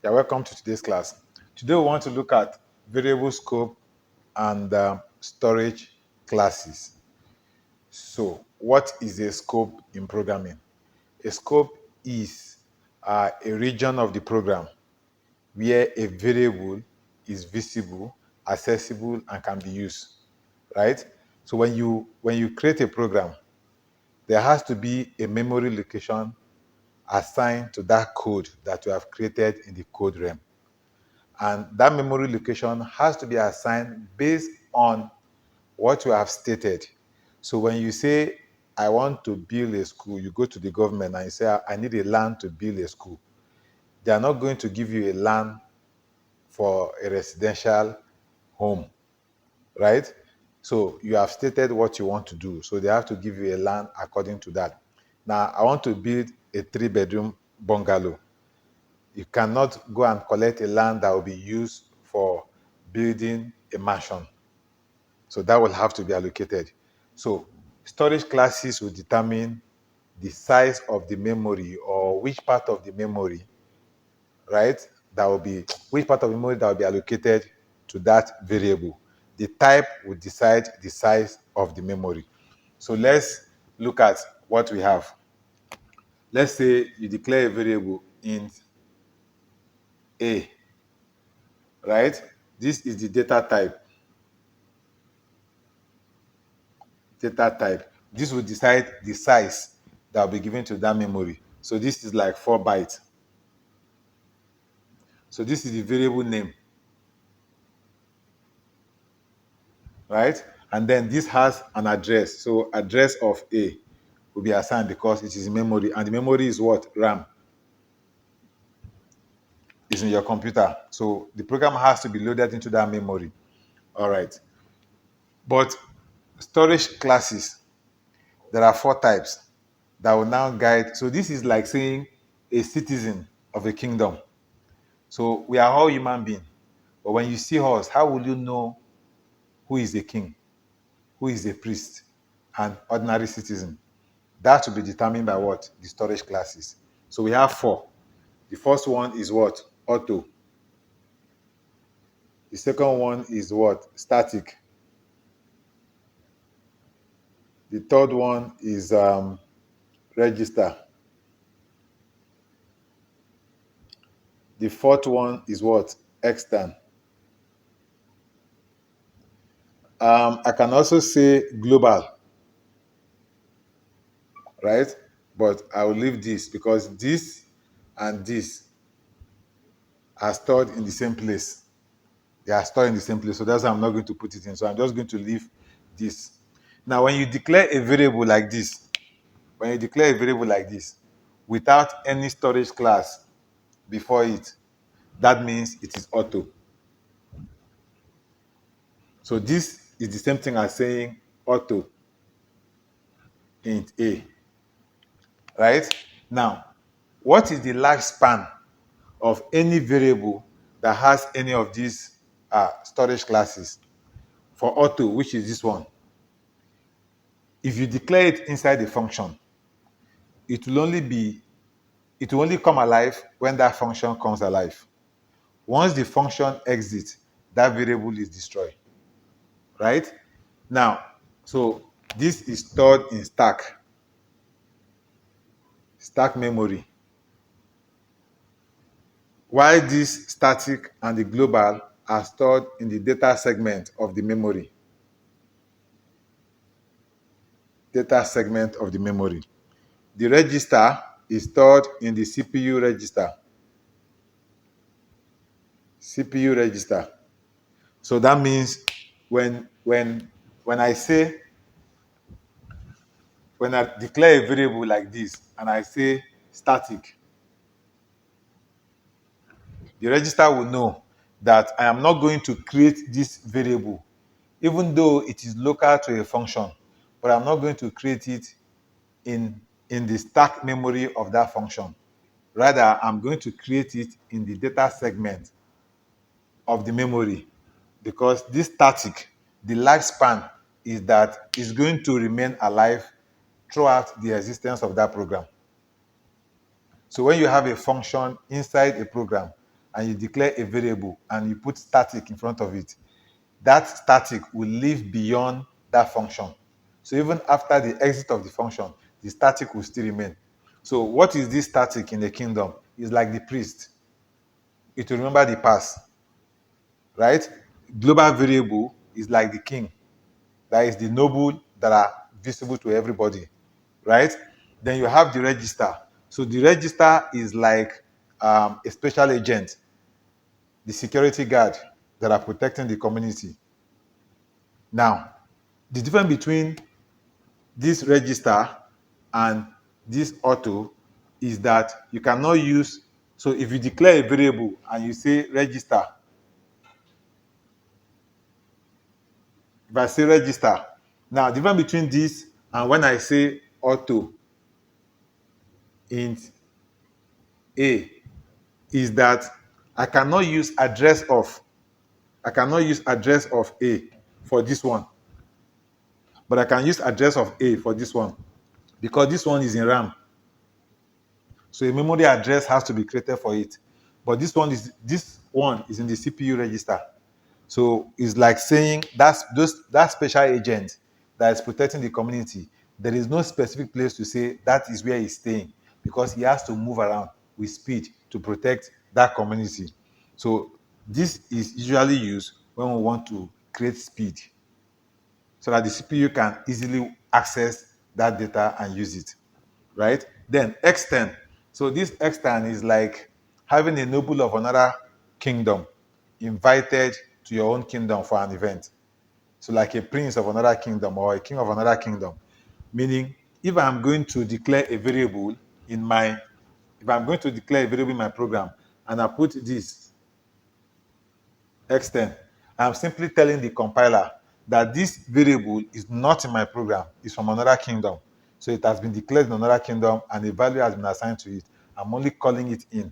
Yeah, welcome to today's class. Today we want to look at variable scope and storage classes. So, what is a scope in programming? A scope is a region of the program where a variable is visible, accessible, and can be used. Right? So when you create a program, there has to be a memory location assigned to that code that you have created in the code realm. And that memory location has to be assigned based on what you have stated. So when you say, I want to build a school, you go to the government and you say, I need a land to build a school. They are not going to give you a land for a residential home, right? So you have stated what you want to do. So they have to give you a land according to that. Now, I want to build a 3-bedroom bungalow. You cannot go and collect a land that will be used for building a mansion. So that will have to be allocated. So storage classes will determine the size of the memory or which part of the memory, right, which part of the memory that will be allocated to that variable. The type will decide the size of the memory. So let's look at what we have. Let's say you declare a variable int A, right? This is the data type. Data type. This will decide the size that will be given to that memory. So this is like 4 bytes. So this is the variable name, right? And then this has an address. So address of A will be assigned because it is memory. And the memory is what? RAM. It's in your computer. So the program has to be loaded into that memory. All right. But storage classes, there are 4 types that will now guide. So this is like saying a citizen of a kingdom. So we are all human beings. But when you see us, how will you know who is a king, who is a priest, and ordinary citizen? That will be determined by what? The storage classes. So we have 4. The first one is what? Auto. The second one is what? Static. The third one is register. The fourth one is what? Extern. I can also say global, right? But I will leave this because this and this are stored in the same place. They are stored in the same place. So that's why I'm not going to put it in. So I'm just going to leave this. Now, when you declare a variable like this, without any storage class before it, that means it is auto. So this is the same thing as saying auto int A, right? Now, what is the lifespan of any variable that has any of these storage classes? For auto, which is this one, if you declare it inside the function, it will only come alive when that function comes alive. Once the function exits, that variable is destroyed, right? Now, so this is stored in stack memory. While this static and the global are stored in the data segment of the memory. Data segment of the memory. The register is stored in the CPU register. CPU register. So that means when I say, when I declare a variable like this and I say static, the register will know that I am not going to create this variable, even though it is local to a function, but I'm not going to create it in the stack memory of that function. Rather, I'm going to create it in the data segment of the memory, because this static, the lifespan is that it's going to remain alive throughout the existence of that program. So when you have a function inside a program, and you declare a variable and you put static in front of it, that static will live beyond that function. So even after the exit of the function, the static will still remain. So what is this static in the kingdom? It's like the priest. It will remember the past, right? Global variable is like the king. That is the noble that are visible to everybody, right? Then you have the register. So the register is like a special agent, the security guard that are protecting the community. Now, the difference between this register and this auto is that you cannot use, so if you declare a variable and you say register, if I say register, now the difference between this and when I say auto int a is that I cannot use address of, I cannot use address of a for this one, but I can use address of a for this one because this one is in RAM. So a memory address has to be created for it. But this one is in the CPU register. So it's like saying that special agent that is protecting the community. There is no specific place to say that is where he's staying because he has to move around with speed to protect that community. So this is usually used when we want to create speed so that the CPU can easily access that data and use it, right? Then extend. So this extend is like having a noble of another kingdom invited to your own kingdom for an event. So like a prince of another kingdom or a king of another kingdom. Meaning, if I'm going to declare a variable in my, if I'm going to declare a variable in my program and I put this extend, I'm simply telling the compiler that this variable is not in my program, it's from another kingdom. So it has been declared in another kingdom and a value has been assigned to it. I'm only calling it in.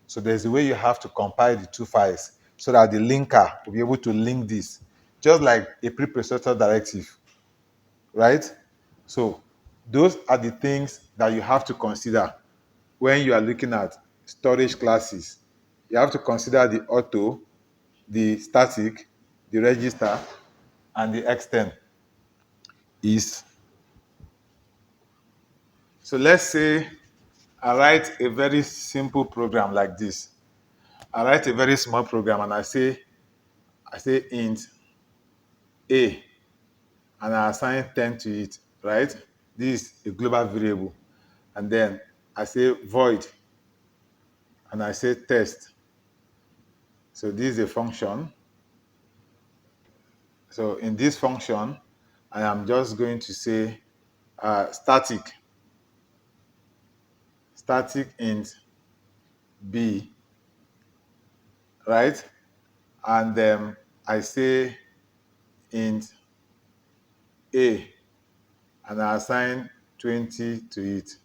So there's a way you have to compile the two files so that the linker will be able to link this, just like a preprocessor directive, right? So those are the things that you have to consider when you are looking at storage classes. You have to consider the auto, the static, the register, and the extend. Is so let's say I write a very simple program like this. I write a very small program and I say int a and I assign 10 to it, right? This is a global variable. And then I say void and I say test. So this is a function. So in this function, I am just going to say static int b, right? And then I say int a and I assign 20 to it.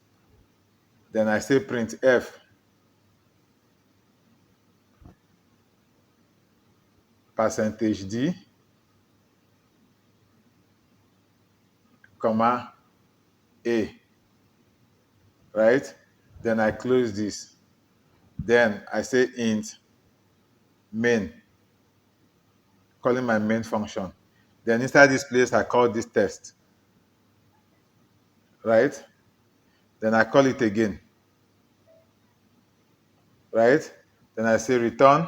Then I say print f %d, comma a, right? Then I close this. Then I say int main, calling my main function. Then inside this place, I call this test, right? Then I call it again, right? Then I say return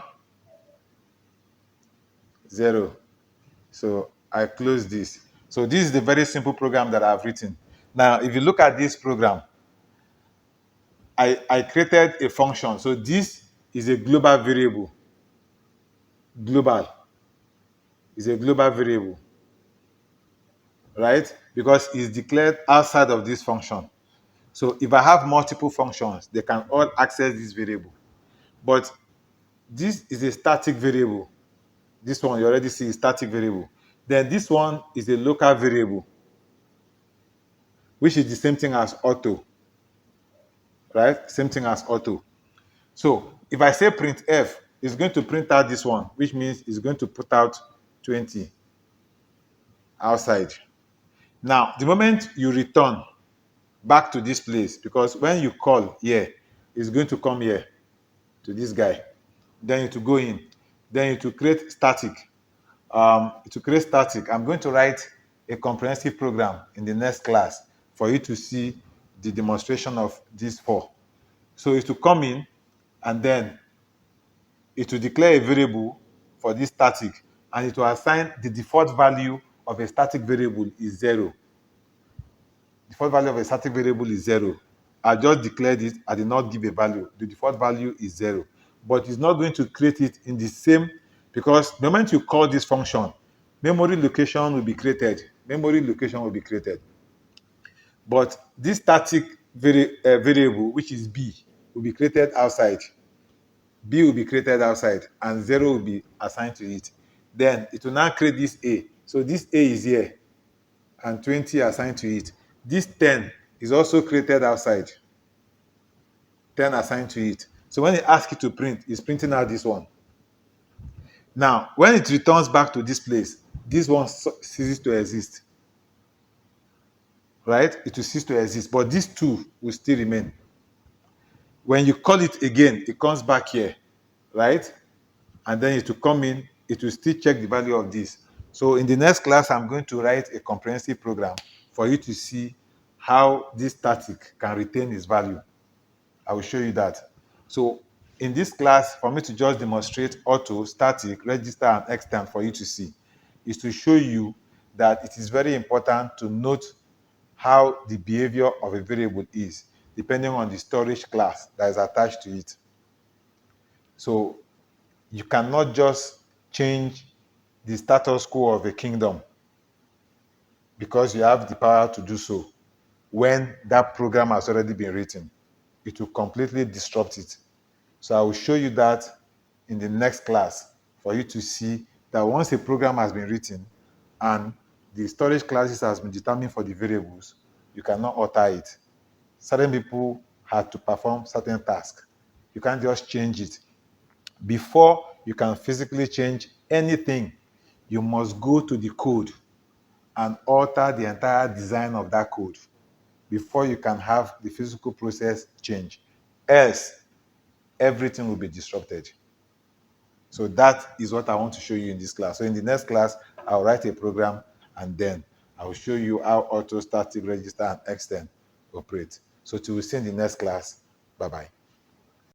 0. So I close this. So this is the very simple program that I've written. Now, if you look at this program, I created a function. So this is a global variable. Global is a global variable, right? Because it's declared outside of this function. So if I have multiple functions, they can all access this variable. But this is a static variable. This one you already see is static variable. Then this one is a local variable, which is the same thing as auto, right? Same thing as auto. So if I say print f, it's going to print out this one, which means it's going to put out 20 outside. Now, the moment you return back to this place, because when you call here, it's going to come here to this guy. Then it will go in. Then it will create static. To create static, I'm going to write a comprehensive program in the next class for you to see the demonstration of these four. So it will come in, and then it will declare a variable for this static, and it will assign the default value of a static variable is 0. Default value of a static variable is 0. I just declared it. I did not give a value. The default value is 0. But it's not going to create it in the same, because the moment you call this function, memory location will be created. Memory location will be created. But this static variable, which is b, will be created outside. B will be created outside, and 0 will be assigned to it. Then it will now create this A. So this A is here, and 20 assigned to it. This 10 is also created outside. 10 assigned to it. So when it asks it to print, it's printing out this one. Now, when it returns back to this place, this one ceases to exist. Right? It will cease to exist, but these two will still remain. When you call it again, it comes back here, right? And then it will come in, it will still check the value of this. So in the next class, I'm going to write a comprehensive program for you to see how this static can retain its value. I will show you that. So in this class, for me to just demonstrate auto, static, register, and extend for you to see, is to show you that it is very important to note how the behavior of a variable is, depending on the storage class that is attached to it. So you cannot just change the status quo of a kingdom because you have the power to do so when that program has already been written. It will completely disrupt it. So I will show you that in the next class for you to see that once a program has been written and the storage classes has been determined for the variables, you cannot alter it. Certain people had to perform certain tasks. You can't just change it. Before you can physically change anything, you must go to the code and alter the entire design of that code before you can have the physical process change. Else, everything will be disrupted. So that is what I want to show you in this class. So in the next class, I'll write a program, and then I'll show you how auto, static, register, and extend operate. So till we see in the next class. Bye-bye.